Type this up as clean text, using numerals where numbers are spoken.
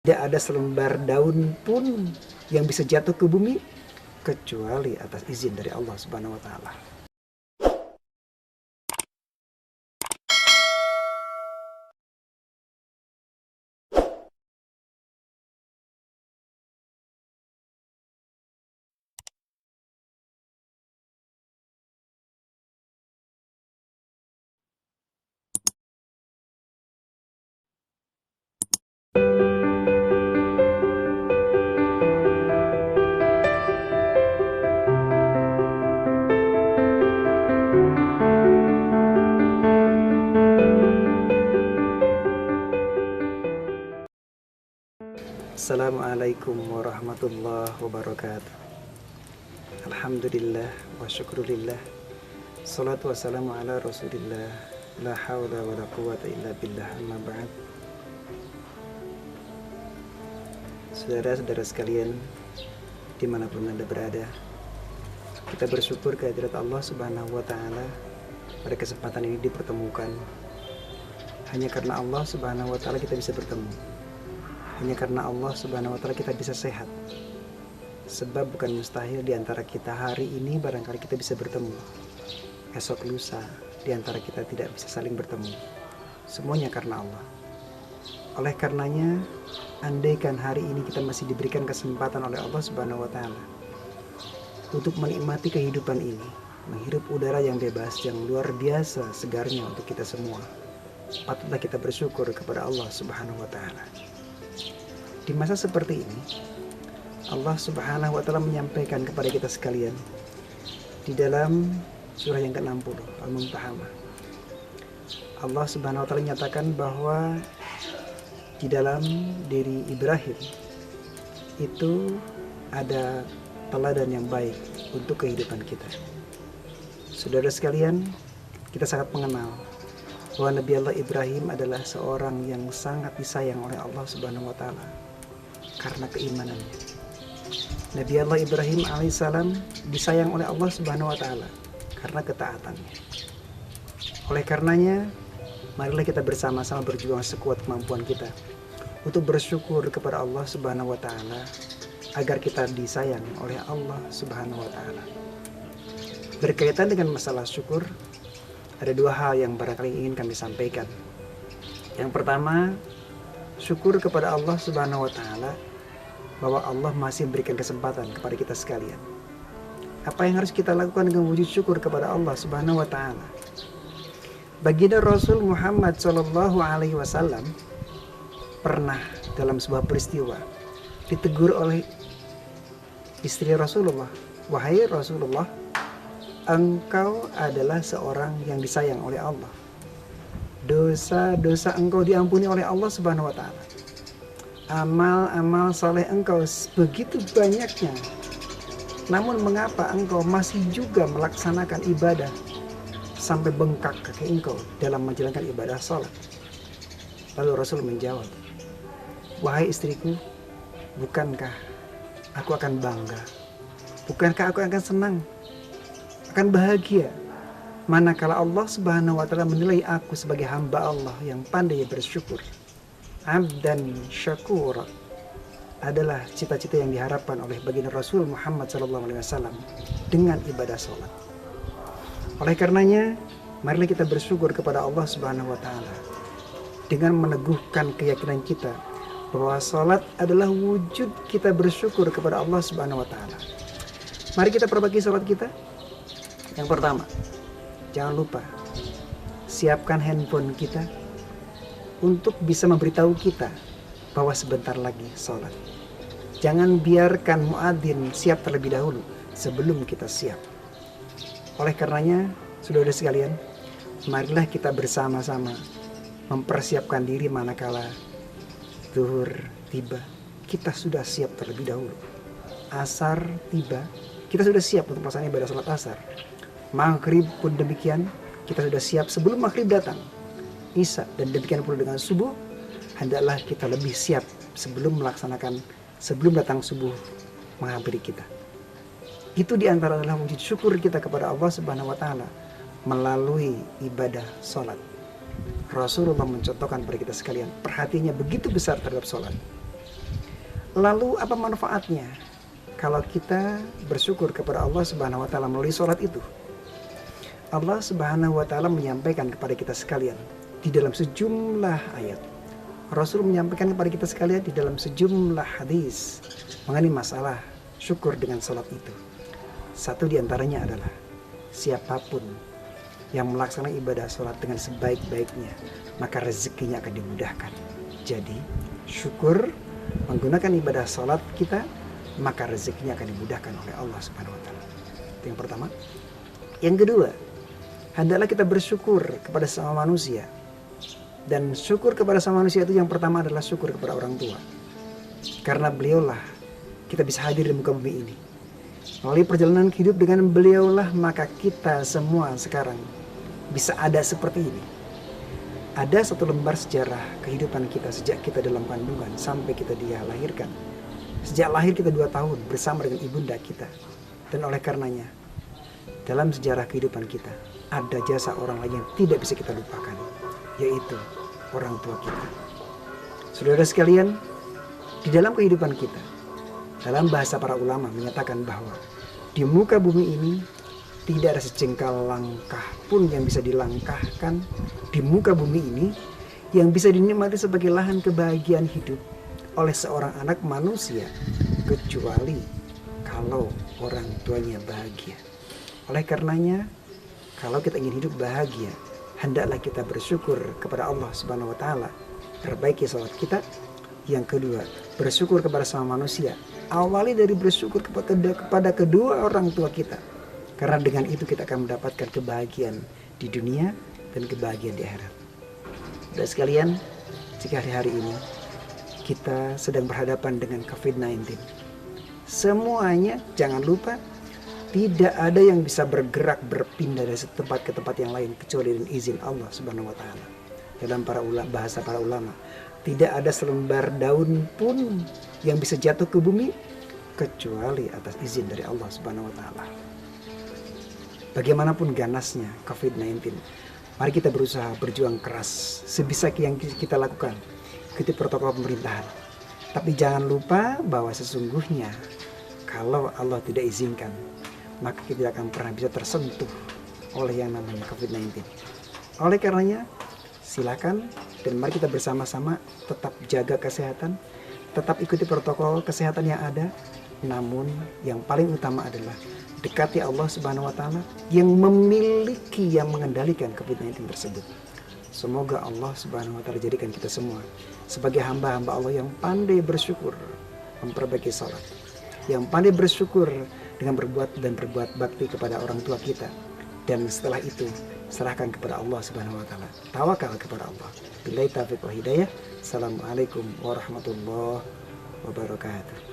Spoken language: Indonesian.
Tidak ada selembar daun pun yang bisa jatuh ke bumi kecuali atas izin dari Allah Subhanahu wa taala. Assalamualaikum warahmatullahi wabarakatuh. Alhamdulillah wa syukrulillah. Salatu wassalamu ala rasulillah. La hawla wa la quwata illa billah, amma ba'd. Saudara-saudara sekalian, dimanapun Anda berada, kita bersyukur kehadirat Allah Subhanahu wa ta'ala pada kesempatan ini dipertemukan. Hanya karena Allah Subhanahu wa ta'ala kita bisa bertemu. Hanya karena Allah Subhanahu wa ta'ala kita bisa sehat. Sebab bukan mustahil di antara kita hari ini barangkali kita bisa bertemu. Esok lusa di antara kita tidak bisa saling bertemu. Semuanya karena Allah. Oleh karenanya, andaikan hari ini kita masih diberikan kesempatan oleh Allah Subhanahu wa ta'ala untuk menikmati kehidupan ini, menghirup udara yang bebas, yang luar biasa segarnya untuk kita semua, patutlah kita bersyukur kepada Allah Subhanahu wa ta'ala. Di masa seperti ini, Allah Subhanahu wa ta'ala menyampaikan kepada kita sekalian di dalam surah yang ke-60 Al-Mumtahanah. Allah Subhanahu wa ta'ala menyatakan bahwa di dalam diri Ibrahim itu ada teladan yang baik untuk kehidupan kita. Saudara sekalian, kita sangat mengenal bahwa Nabi Allah Ibrahim adalah seorang yang sangat disayang oleh Allah Subhanahu wa ta'ala karena keimanannya. Nabi Allah Ibrahim alaihissalam disayang oleh Allah Subhanahu wa ta'ala karena ketaatannya. Oleh karenanya, marilah kita bersama-sama berjuang sekuat kemampuan kita untuk bersyukur kepada Allah Subhanahu wa ta'ala agar kita disayang oleh Allah Subhanahu wa ta'ala. Berkaitan dengan masalah syukur, ada dua hal yang barangkali ingin kami sampaikan. Yang pertama, syukur kepada Allah Subhanahu wa ta'ala bahwa Allah masih memberikan kesempatan kepada kita sekalian. Apa yang harus kita lakukan dengan wujud syukur kepada Allah Subhanahu wa ta'ala? Baginda Rasul Muhammad sallallahu alaihi wasallam pernah dalam sebuah peristiwa ditegur oleh istri Rasulullah, "Wahai Rasulullah, engkau adalah seorang yang disayang oleh Allah. Dosa-dosa engkau diampuni oleh Allah Subhanahu wa ta'ala. Amal-amal saleh engkau begitu banyaknya. Namun mengapa engkau masih juga melaksanakan ibadah sampai bengkak kaki engkau dalam menjalankan ibadah salat?" Lalu Rasul menjawab, "Wahai istriku, bukankah aku akan bangga? Bukankah aku akan senang, akan bahagia manakala Allah Subhanahu wa ta'ala menilai aku sebagai hamba Allah yang pandai bersyukur. Abdan syakura adalah cita-cita yang diharapkan oleh baginda Rasul Muhammad SAW dengan ibadah sholat. Oleh karenanya, marilah kita bersyukur kepada Allah Subhanahu wa ta'ala dengan meneguhkan keyakinan kita bahwa sholat adalah wujud kita bersyukur kepada Allah Subhanahu wa ta'ala. Mari kita perbaiki sholat kita. Yang pertama, jangan lupa siapkan handphone kita untuk bisa memberitahu kita bahwa sebentar lagi sholat. Jangan biarkan muadzin siap terlebih dahulu sebelum kita siap. Oleh karenanya, saudara sekalian, marilah kita bersama-sama mempersiapkan diri manakala zuhur tiba, kita sudah siap terlebih dahulu. Asar tiba, kita sudah siap untuk melaksanakan ibadah sholat asar. Maghrib pun demikian, kita sudah siap sebelum maghrib datang. Isya dan demikian pula dengan subuh, hendaklah kita lebih siap sebelum datang subuh menghampiri kita. Itu diantara adalah wujud syukur kita kepada Allah Subhanahu wa ta'ala melalui ibadah sholat. Rasulullah mencontohkan kepada kita sekalian perhatiannya begitu besar terhadap sholat. Lalu apa manfaatnya kalau kita bersyukur kepada Allah Subhanahu wa taala melalui sholat itu? Allah Subhanahu wa taala menyampaikan kepada kita sekalian di dalam sejumlah ayat. Rasul menyampaikan kepada kita sekalian di dalam sejumlah hadis mengenai masalah syukur dengan sholat itu. Satu di antaranya adalah siapapun yang melaksanakan ibadah sholat dengan sebaik-baiknya, maka rezekinya akan dimudahkan. Jadi syukur menggunakan ibadah sholat kita, maka rezekinya akan dimudahkan oleh Allah Subhanahu wa taala. Itu yang pertama. Yang kedua, hendaklah kita bersyukur kepada sama manusia. Dan syukur kepada sama manusia itu yang pertama adalah syukur kepada orang tua. Karena beliaulah kita bisa hadir di muka bumi ini. Melalui perjalanan hidup dengan beliaulah maka kita semua sekarang bisa ada seperti ini. Ada satu lembar sejarah kehidupan kita sejak kita dalam kandungan sampai kita dia lahirkan. Sejak lahir kita 2 tahun bersama dengan ibunda kita. Dan oleh karenanya dalam sejarah kehidupan kita ada jasa orang lain yang tidak bisa kita lupakan, yaitu orang tua kita. Saudara sekalian, di dalam kehidupan kita, dalam bahasa para ulama menyatakan bahwa di muka bumi ini tidak ada sejengkal langkah pun yang bisa dilangkahkan di muka bumi ini yang bisa dinikmati sebagai lahan kebahagiaan hidup oleh seorang anak manusia, kecuali kalau orang tuanya bahagia. Oleh karenanya, kalau kita ingin hidup bahagia, hendaklah kita bersyukur kepada Allah Subhanahu wa taala. Perbaiki salat kita. Yang kedua, bersyukur kepada sama manusia. Awali dari bersyukur kepada kedua orang tua kita. Karena dengan itu kita akan mendapatkan kebahagiaan di dunia dan kebahagiaan di akhirat. Dan sekalian, jika hari-hari ini kita sedang berhadapan dengan COVID-19, semuanya jangan lupa tidak ada yang bisa bergerak berpindah dari satu tempat ke tempat yang lain kecuali dengan izin Allah Subhanahu wa taala. Dalam bahasa para ulama, tidak ada selembar daun pun yang bisa jatuh ke bumi kecuali atas izin dari Allah Subhanahu wa taala. Bagaimanapun ganasnya COVID-19, mari kita berusaha berjuang keras sebisa yang kita lakukan, ikuti protokol pemerintahan. Tapi jangan lupa bahwa sesungguhnya kalau Allah tidak izinkan, maka kita tidak akan pernah bisa tersentuh oleh yang namanya COVID-19. Oleh karenanya, silakan dan mari kita bersama-sama tetap jaga kesehatan, tetap ikuti protokol kesehatan yang ada. Namun yang paling utama adalah dekati Allah Subhanahu wa taala yang memiliki, yang mengendalikan COVID-19 tersebut. Semoga Allah Subhanahu wa taala jadikan kita semua sebagai hamba-hamba Allah yang pandai bersyukur, memperbaiki salat, yang pandai bersyukur dengan berbuat bakti kepada orang tua kita. Dan setelah itu serahkan kepada Allah Subhanahu wa taala. Tawakal kepada Allah. Billahi taufiq wal hidayah. Assalamualaikum warahmatullahi wabarakatuh.